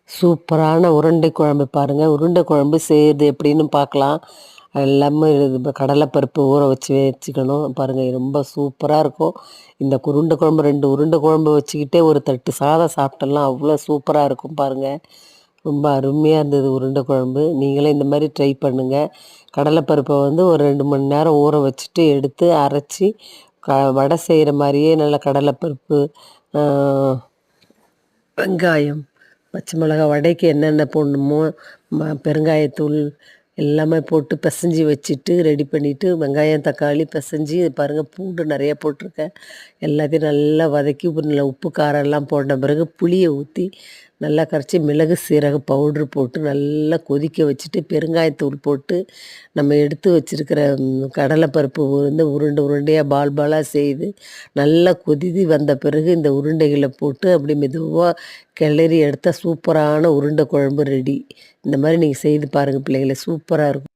சூப்பரான உருண்டை குழம்பு பாருங்கள். உருண்டை குழம்பு செய்கிறது எப்படின்னு பார்க்கலாம். எல்லாமே இப்போ கடலைப்பருப்பு ஊற வச்சுக்கணும் பாருங்கள். ரொம்ப சூப்பராக இருக்கும். இந்த உருண்டை குழம்பு 2 உருண்டை குழம்பு வச்சுக்கிட்டே ஒரு தட்டு சாதம் சாப்பிட்டலாம். அவ்வளோ சூப்பராக இருக்கும் பாருங்கள். ரொம்ப அருமையாக இருந்தது உருண்டை குழம்பு. நீங்களே இந்த மாதிரி ட்ரை பண்ணுங்கள். கடலைப்பருப்பை வந்து ஒரு 2 மணி நேரம் ஊற வச்சுட்டு எடுத்து அரைச்சி வடை செய்கிற மாதிரியே நல்லா கடலைப்பருப்பு, வெங்காயம், பச்சை மிளகாய், வடைக்கு என்னென்ன போடணுமோ பெருங்காயத்தூள் எல்லாமே போட்டு பிசைஞ்சி வச்சுட்டு ரெடி பண்ணிவிட்டு வெங்காயம் தக்காளி பிசைஞ்சி பாருங்கள். பூண்டு நிறைய போட்டிருக்கேன். எல்லாத்தையும் நல்லா வதக்கி உப்பு காரம் எல்லாம் போட்ட பிறகு புளியை ஊற்றி நல்லா கரைச்சி மிளகு சீரக பவுட்ரு போட்டு நல்லா கொதிக்க வச்சுட்டு பெருங்காயத்தூள் போட்டு நம்ம எடுத்து வச்சுருக்கிற கடலைப்பருப்பு வந்து உருண்டை உருண்டையாக பாலாக செய்து நல்லா கொதித்து வந்த பிறகு இந்த உருண்டைகளை போட்டு அப்படி மெதுவாக கிளறி எடுத்தால் சூப்பரான உருண்டை குழம்பு ரெடி. இந்த மாதிரி நீங்கள் செய்து பாருங்கள் பிள்ளைகளை, சூப்பராக இருக்கும்.